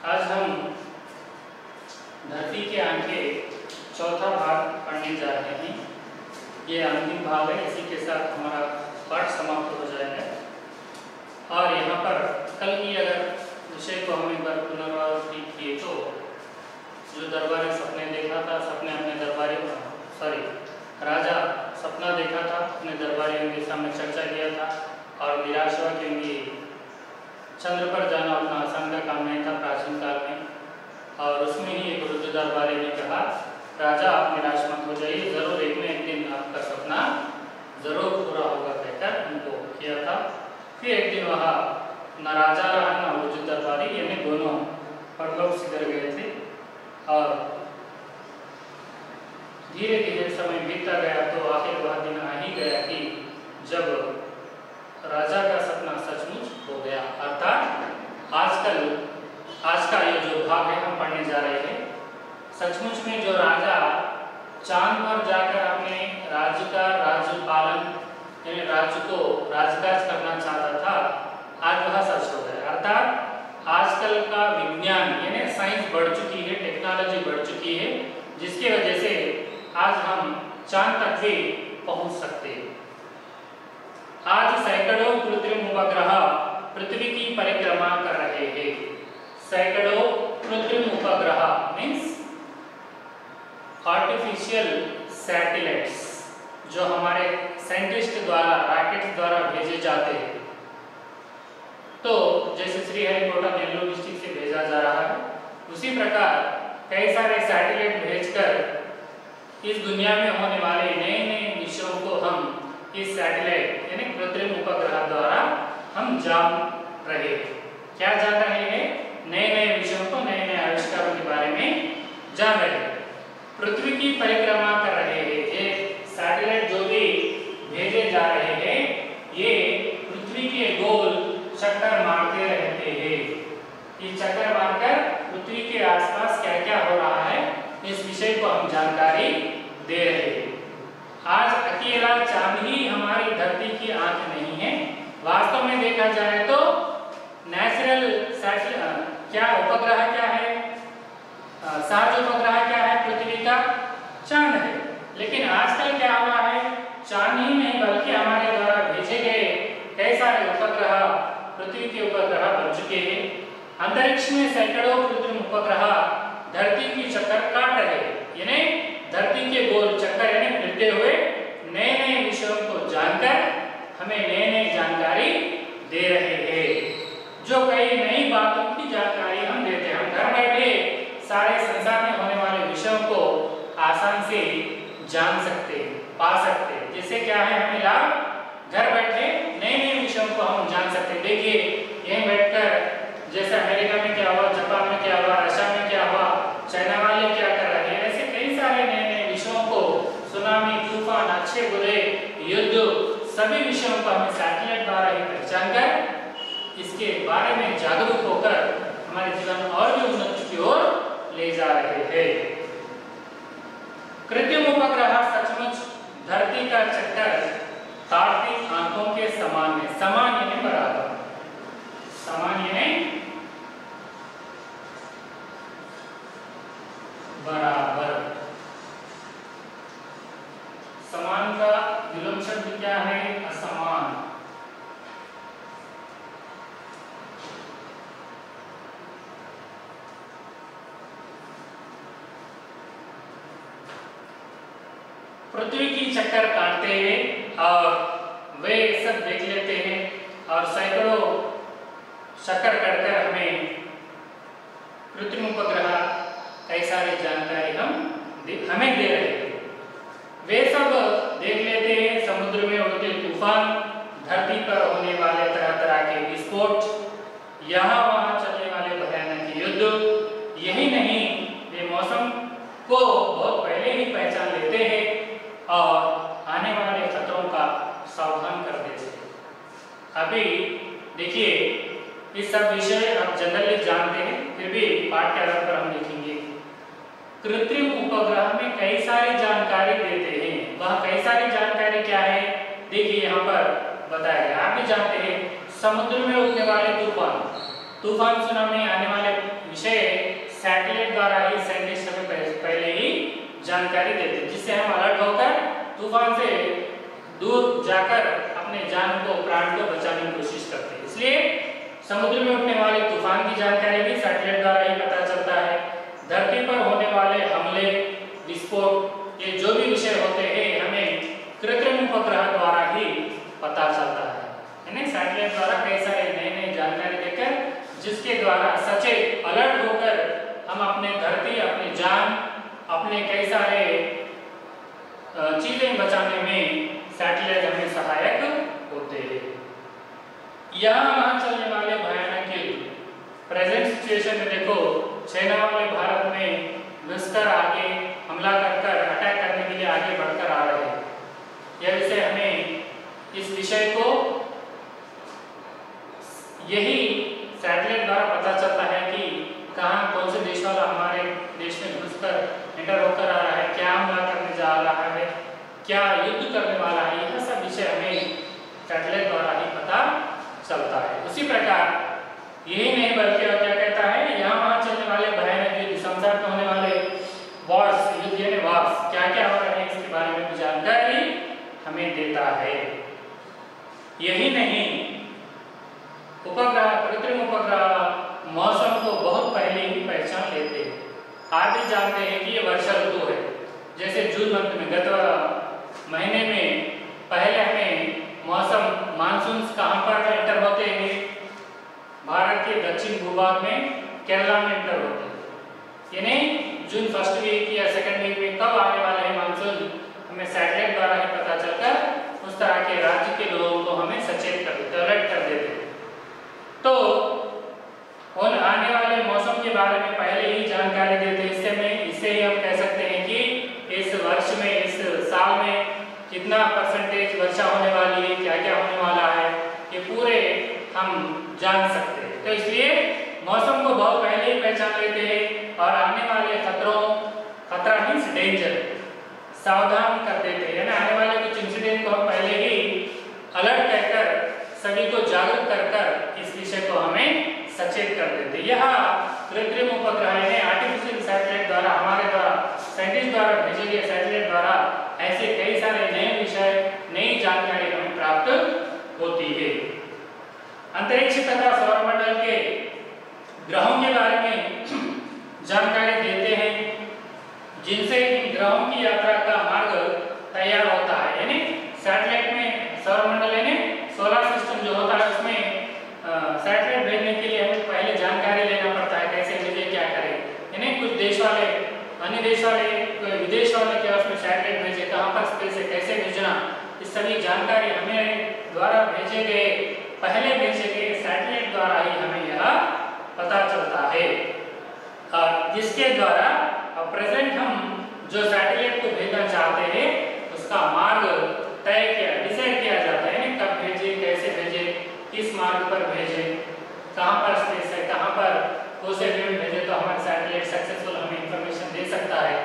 आज हम धरती के आंके चौथा भाग पढ़ने जा रहे हैं। ये अंतिम भाग है, इसी के साथ हमारा पाठ समाप्त हो जाएगा। और यहाँ पर कल की अगर विषय को हम एक बार पुनरावृत्ति किए तो जो दरबारी सपने देखा था, सपने अपने दरबारी राजा सपना देखा था, अपने दरबारियों के सामने चर्चा किया था और निराश हुआ क्योंकि चंद्र पर जाना उतना आसान का काम नहीं था प्राचीन काल में। और उसमें ही एक वृद्ध दरबारी ने कहा, राजा आप निराश मत हो जाइए, जरूर एक न एक दिन आपका सपना जरूर पूरा होगा कहकर उनको किया था। फिर एक दिन वहाँ न राजा रहा न वृद्ध दरबारी, यानी दोनों परलोक सिधर गए थे। और धीरे धीरे समय बीतता गया तो आखिर वह दिन आ ही गया कि जब राजा का सपना सचमुच हो गया। अर्थात आज का ये जो भाग है हम पढ़ने जा रहे हैं, सचमुच में जो राजा चांद पर जाकर अपने राज्य का राज्य पालन यानी राज्य को राजकाज करना चाहता था, आज वह सच हो गया। अर्थात आजकल का विज्ञान यानी साइंस बढ़ चुकी है, टेक्नोलॉजी बढ़ चुकी है, जिसकी वजह से आज हम चांद तक भी पहुंच सकते हैं। आज सैकड़ों कृत्रिम उपग्रह पृथ्वी की परिक्रमा कर रहे हैं। सैकड़ों कृत्रिम उपग्रह मीन्स आर्टिफिशियल सैटेलाइट्स जो हमारे साइंटिस्ट द्वारा रॉकेट द्वारा भेजे जाते हैं। तो जैसे श्रीहरिकोटा नेल्लूर डिस्ट्रिक्ट से भेजा जा रहा है, उसी प्रकार कई सारे सैटेलाइट भेजकर इस दुनिया में होने वाले नए नए विषयों को हम इस सैटेलाइट यानी कृत्रिम उपग्रह द्वारा हम जान रहे हैं। क्या जान रहे हैं? नए नए विषयों को, नए नए आविष्कारों के बारे में जान रहे हैं। पृथ्वी की परिक्रमा कर रहे हैं। ये सैटेलाइट जो भी भेजे जा रहे हैं, ये पृथ्वी के गोल चक्कर मारते रहते हैं। ये चक्कर मारकर पृथ्वी के आसपास क्या क्या हो रहा है, इस विषय को हम जानकारी दे रहे हैं। आज अकेला चांद ही हमारी धरती की आंख नहीं है। वास्तव में देखा जाए तो नेचुरल क्या उपग्रह क्या है, सहज उपग्रह क्या है, पृथ्वी का चांद है। लेकिन आजकल क्या हुआ है, चांद ही नहीं बल्कि हमारे द्वारा भेजे गए कई सारे उपग्रह पृथ्वी के उपग्रह बन चुके हैं। अंतरिक्ष में सैकड़ों कृत्रिम उपग्रह धरती की चक्कर काट रहे हैं, यानी धरती के गोल चक्कर यानी फिरते हुए नए नए विषयों को जानकर हमें नई नई जानकारी दे रहे हैं। जो कई नई बातों की जानकारी हम देते हैं। हम घर बैठे सारे संसार में होने वाले विषयों को आसान से जान सकते, पा सकते। जिससे क्या है, हमें लाभ, घर बैठे नए नए विषयों को हम जान सकते। देखिए यहीं बैठकर जैसे अमेरिका में क्या हुआ, जापान में क्या हुआ, रशिया में क्या हुआ, चाइना वाले क्या कर रहे हैं, ऐसे कई सारे नए नए विषयों को, सुनामी, तूफान, अच्छे बुरे, युद्ध, सभी विषयों को हमें सैटेलाइट द्वारा ही पहचान कर इसके बारे में जागरूक होकर हमारे जीवन और भी उन्नति की ओर ले जा रहे हैं। कृत्रिम उपग्रह सचमुच धरती का चक्कर काटती आंखों के समान है। समान यानी बराबर, समान यानी बराबर। समान का विलोम शब्द क्या है? असमान। पृथ्वी की चक्कर काटते हैं और वे सब देख लेते हैं और सैकड़ों चक्कर काटकर हमें कृत्रिम उपग्रह कई सारी जानकारी हमें दे रहे हैं। वे सब देख लेते हैं समुद्र में उड़ते तूफान, धरती पर होने वाले तरह तरह के विस्फोट, यहाँ वहाँ चलने वाले भयानक युद्ध। यही नहीं, वे मौसम को बहुत पहले ही पहचान लेते हैं और आने वाले खतरों का सावधान कर देते हैं। अभी देखिए इस सब विषय आप जनरली जानते हैं, फिर भी पाठ के आधार पर हम लिखेंगे। कृत्रिम उपग्रह में कई सारी जानकारी देते हैं। वह कई सारी जानकारी क्या है, देखिए यहाँ पर बताया गया। आप भी जानते हैं समुद्र में उठने वाले तूफान, सुनामी, आने वाले विषय सैटेलाइट द्वारा ही साइंटिस्ट हमें पहले ही जानकारी देते हैं, जिससे हम अलर्ट होकर तूफान से दूर जाकर अपने जान को प्राण को बचाने की कोशिश करते हैं। इसलिए समुद्र में उठने वाले तूफान की जानकारी भी सैटेलाइट द्वारा ही पता चलता है। धरती पर होने वाले हमले, विस्फोट, ये जो भी विषय होते हैं हमें कृत्रिम उपग्रह द्वारा ही पता चलता है। यानी सैटेलाइट द्वारा कई सारे नई जानकारी देकर, जिसके द्वारा सचेत अलर्ट होकर हम अपने धरती, अपनी जान, अपने कई सारे चीजें बचाने में सैटेलाइट हमें सहायक होते हैं। यहाँ चलने वाले भयानक प्रेजेंट सिचुएशन में देखो, चाइना वाले भारत में घुसकर आगे हमला कर अटैक करने के लिए आगे बढ़कर आ रहे हैं। यह विषय हमें इस विषय को यही सैटेलाइट द्वारा पता चलता है कि कहाँ कौन से देश वाला हमारे देश में घुसकर एंटर होकर आ रहा है, क्या हमला करने जा रहा है, क्या युद्ध करने वाला है, यह सब विषय हमें सैटेलाइट द्वारा ही पता चलता है। उसी प्रकार यही नहीं बल्कि और क्या कहता है, यहाँ वहाँ चलने वाले भयानक युद्ध, संसार में होने वाले वॉर्स, युद्ध यानी वॉर्स, क्या क्या हो रहे हैं इसके बारे में भी जानकारी हमें देता है। यही नहीं, उपग्रह, कृत्रिम उपग्रह मौसम को बहुत पहले ही पहचान लेते हैं। आप भी जानते हैं कि ये वर्षा ऋतु है। जैसे जून मंथ में, गत महीने में पहले हमें मौसम मानसून कहाँ पर एंटर होते हैं, भारत के दक्षिण भूभाग में केरला में एंटर होते हैं। यानी जून फर्स्ट वीक या सेकंड वीक में कब आने वाले हैं मानसून, हमें सैटेलाइट द्वारा ही पता चलकर उस तरह के राज्य के लोगों को हमें सचेत कर देते, अलर्ट कर देते हैं। तो उन आने वाले मौसम के बारे में पहले ही जानकारी देते हैं। इससे ही हम कह सकते हैं कि इस वर्ष में, इस साल में कितना परसेंटेज वर्षा होने वाली है, क्या क्या होने वाला है, ये पूरे हम जान सकते हैं। तो इसलिए मौसम को बहुत पहले ही पहचान लेते हैं और आने वाले खतरों, खतरा मीन्स डेंजर, सावधान कर देते हैं। यानी आने वाले कुछ इंसिडेंट को हम पहले ही अलर्ट कहकर सभी को जागरूक कर इस विषय को हमें सचेत कर देते। यह कृत्रिम उपग्रह यानी आर्टिफिशियल सैटेलाइट द्वारा, हमारे द्वारा, साइंटिस्ट द्वारा भेजे गए सैटेलाइट द्वारा ऐसे कई सारे नए विषय, नई जानकारी हमें प्राप्त होती है। अंतरिक्ष तथा सौरमंडल के ग्रहों के बारे में जानकारी देते हैं, जिनसे इन ग्रहों की यात्रा का मार्ग तैयार होता है। यानी सैटेलाइट में सौरमंडल यानी सोलर सिस्टम जो होता है, उसमें सैटेलाइट भेजने के लिए हमें पहले जानकारी लेना पड़ता है, कैसे भेजे, क्या करें। यानी कुछ देश वाले, अन्य देश वाले, विदेश वाले क्या उसमें सैटेलाइट भेजे, कहाँ पर स्पेस है, कैसे भेजना, इस सभी जानकारी हमें द्वारा भेजे गए, पहले भेजे गए सैटेलाइट द्वारा ही हमें यह पता चलता है। जिसके द्वारा प्रेजेंट हम जो सैटेलाइट को भेजना चाहते हैं उसका मार्ग तय किया, डिसाइड किया जाता है। कब भेजे, कैसे भेजे, किस मार्ग पर भेजे, कहाँ पर स्पेस है, कहाँ पर उसे भेजे तो हमारा सैटेलाइट सक्सेसफुल हमें इंफॉर्मेशन दे सकता है।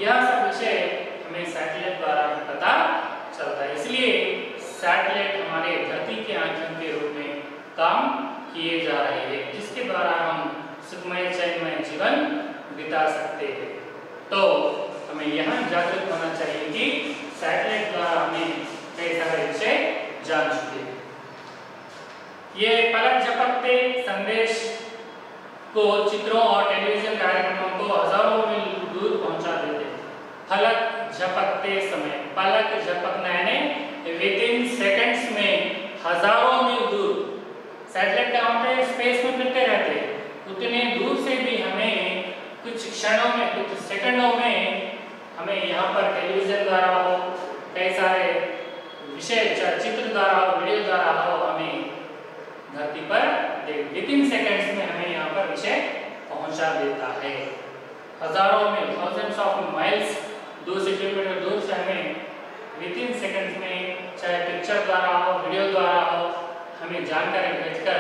यह सब विषय हमें सैटेलाइट द्वारा पता चलता है। इसलिए सैटेलाइट हमारे धरती के आंचल के रूप में काम किए जा रहे हैं, जिसके द्वारा हम सुखमय चैनमय जीवन बिता सकते हैं। तो हमें यहाँ जागरूक होना चाहिए कि सैटेलाइट द्वारा हमें कई सारे विषय जान चुके हैं। ये पलक झपकते संदेश को, चित्रों और टेलीविजन कार्यक्रमों को हजारों मील दूर पहुंचा देते हैं। पलक झपकते समय, पलक झपकना यानी विद इन सेकंड्स में हजारों मील दूर। सैटेलाइट क्या होता है, स्पेस में फिरते रहते हैं, उतने दूर से भी हमें कुछ क्षणों में, कुछ सेकंडों में हमें यहाँ पर टेलीविजन द्वारा हो, कई सारे विषय चित्र द्वारा हो, वीडियो द्वारा हो, हमें धरती पर विद इन सेकंड्स में हमें यहाँ पर विषय पहुंचा देता है। हजारों में, थाउजेंड्स ऑफ माइल्स दूर से, किलोमीटर दूर से हमें विद इन सेकंड्स में, चाहे पिक्चर द्वारा हो, वीडियो द्वारा हो, हमें जानकारी भेजकर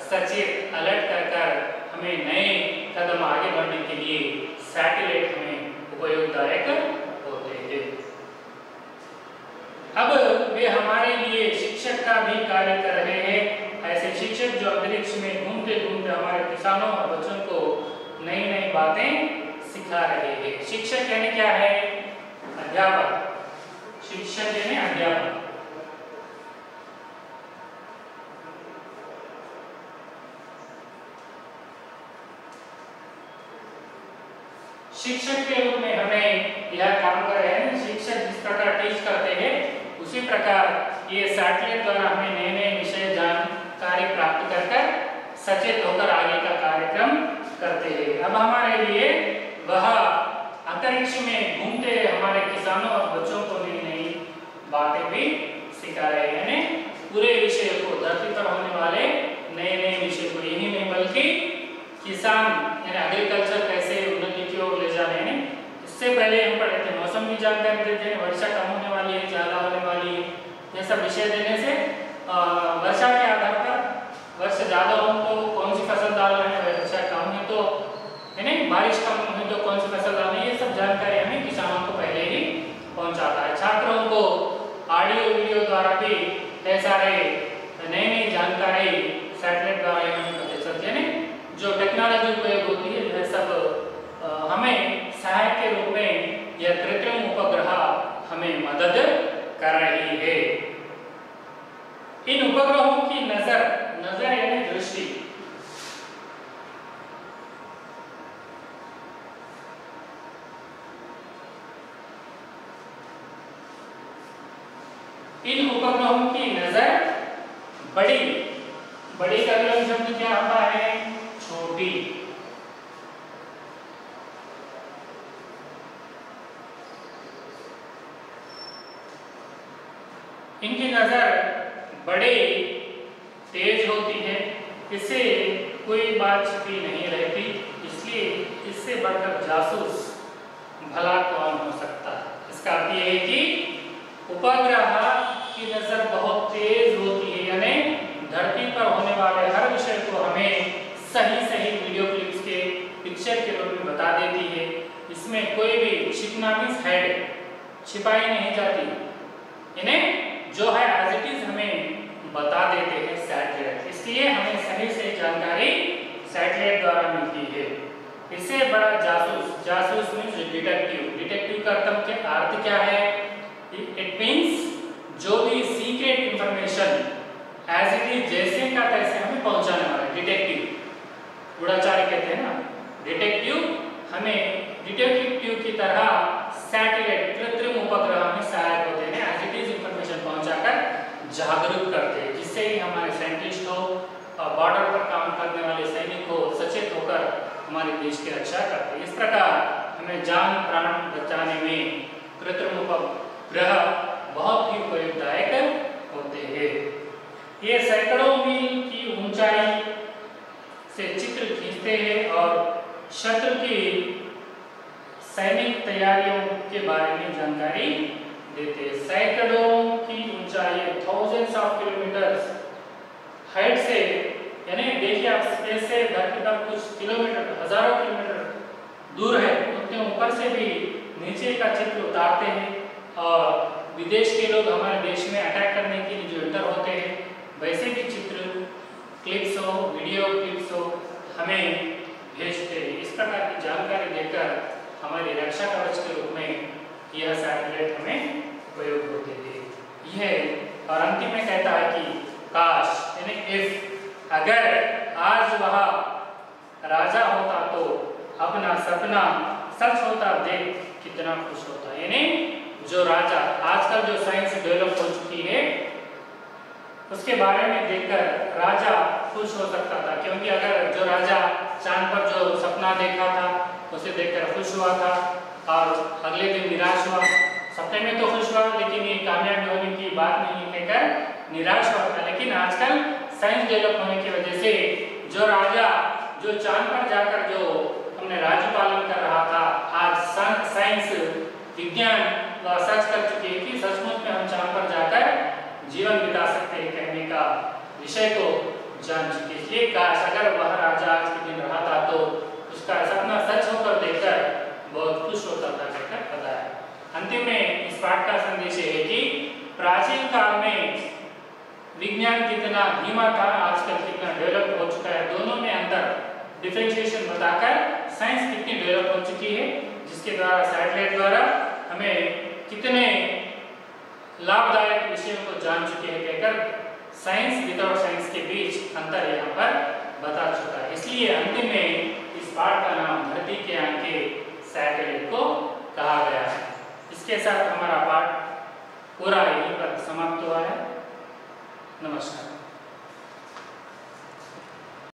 सचेत अलर्ट कर हमें नए कदम आगे बढ़ने के लिए सैटेलाइट हमें उपयोगदायक होते हैं। अब वे हमारे लिए शिक्षक का भी कार्य कर रहे हैं। ऐसे शिक्षक जो अंतरिक्ष में घूमते घूमते हमारे किसानों और बच्चों को नई बातें सिखा रहे हैं। शिक्षक यानी क्या है? अध्यापक। शिक्षक यानी अध्यापक। शिक्षक के रूप में हमें यह काम कर रहे हैं। शिक्षक जिस प्रकार टीच करते हैं उसी प्रकार ये सैटेलाइट द्वारा हमें नए नए विषय जानकारी प्राप्त कर सचेत होकर आगे का कार्यक्रम करते हैं। अब हमारे लिए वह अंतरिक्ष में घूमते हमारे किसानों और बच्चों को नई नई बातें भी सिखा रहे हैं। यानी पूरे विषय को, धरती पर होने वाले नए नए विषय को, यही नहीं बल्कि किसान यानी एग्रीकल्चर कैसे उन्नति की ओर ले जा रहे हैं। इससे पहले हम पढ़े थे मौसम की जानकारी देते हैं, वर्षा कम होने वाली है, ज्यादा होने वाली है, ये सब विषय देने से वर्षा के आधार पर वर्षा ज्यादा हो तो कौन सी फसल डालना है, वर्षा कम है तो यानी बारिश कम है तो कौन सी फसल डालना है, ये सब जानकारी हमें किसानों को पहले ही पहुंचाता है। छात्रों को ऑडियो वीडियो द्वारा भी कई सारे नई नई जानकारी सैटेलाइट द्वारा हमें पता चलती है। जो टेक्नोलॉजी उपयोग होती है वह सब हमें सहायक के रूप में यह कृत्रिम उपग्रह हमें मदद कर रही है। इन उपग्रहों की नजर यानी दृष्टि, इन उपग्रहों की नजर बड़ी का विलोम शब्द क्या आता है? छोटी। इनकी नजर बड़ी तेज होती है, इससे कोई बात छिपी नहीं रहती, इसलिए इससे बढ़कर जासूस भला कौन हो सकता है। इसका अर्थ यह है कि उपग्रह की नजर बहुत तेज होती है, यानी धरती पर होने वाले हर विषय को हमें सही वीडियो क्लिप्स के पिक्चर के रूप में बता देती है। इसमें कोई भी छिपना मींस हेड छिपाई नहीं जाती, यानी जो है एज इट इज हमें बता देते हैं सैटेलाइट। इसलिए हमें सही जानकारी सैटेलाइट द्वारा मिलती है। इससे बड़ा जासूस मींस डिटेक्टिव का अर्थ क्या है? इट मींस जो भी secret information as it is जैसे का तैसे हमें पहुंचाने वाला डिटेक्टिव, गूढ़ाचार्य कहते हैं ना। डिटेक्टिव हमें डिटेक्टिव की तरह सैटेलाइट कृत्रिम उपग्रह में सहायक होते हैं, एज इट इज इंफॉर्मेशन पहुंचाकर जागरूक करते हैं, जिससे ही हमारे साइंटिस्ट हो और बॉर्डर पर काम करने वाले सैनिक हो सचेत होकर हमारे देश की रक्षा करते हैं। इस प्रकार हमें जान प्राण बचाने में कृत्रिम उपग्रह बहुत ही उपयोगदायक होते हैं। ये सैकड़ों मील की ऊंचाई से चित्र खींचते हैं और शत्रु की सैनिक तैयारियों के बारे में जानकारी देते हैं। सैकड़ों की ऊंचाई, थाउजेंड्स ऑफ किलोमीटर्स हाइट से, यानी देखिए आप स्पेस से धरती पर कुछ किलोमीटर, हजारों किलोमीटर दूर है, उतने ऊपर से भी नीचे का चित्र उतारते हैं और विदेश के लोग हमारे देश में अटैक करने के लिए जो एंटर होते हैं वैसे भी चित्र क्लिप्स हो, वीडियो क्लिप्स हो हमें भेजते हैं। इस प्रकार की जानकारी देकर हमारी रक्षा कवच के रूप में यह सैटेलाइट हमें उपयोग होते थे। यह और अंतिम में कहता है कि काश यानी इफ, अगर आज वह राजा होता तो अपना सपना सच होता देख कितना खुश होता। यानी जो राजा, आजकल जो साइंस डेवलप हो चुकी है उसके बारे में देखकर राजा खुश हो सकता था, क्योंकि अगर जो राजा चांद पर जो सपना देखा था उसे देखकर खुश हुआ था और अगले दिन निराश हुआ, सपने में तो खुश हुआ लेकिन ये कामयाबी होने की बात नहीं कहकर निराश हुआ था। लेकिन आजकल साइंस डेवलप होने की वजह से जो राजा जो चांद पर जाकर जो हमने राज्य पालन कर रहा था, आज साइंस विज्ञान वह सच कर चुकी है कि सचमुच में हम चांद पर जाकर जीवन बिता सकते हैं कहने का विषय को जान चुके। इसलिए काश अगर वह राजा आज के दिन रहा था तो उसका सपना सच होकर देखकर बहुत खुश होता था कहकर बताया। अंतिम में इस पाठ का संदेश है कि प्राचीन काल में विज्ञान कितना धीमा था, आजकल कितना डेवलप हो चुका है, दोनों में अंतर डिफरेंशिएशन बताकर साइंस कितनी डेवलप हो चुकी है, जिसके द्वारा सैटेलाइट द्वारा हमें कितने लाभदायक विषयों को जान चुके हैं कहकर साइंस विदाउट साइंस के बीच अंतर यहाँ पर बता चुका है। इसलिए अंतिम में इस पाठ का नाम धरती के आगे सैटेलाइट को कहा गया है। इसके साथ हमारा पाठ पूरा यहीं पर समाप्त हुआ है। नमस्कार।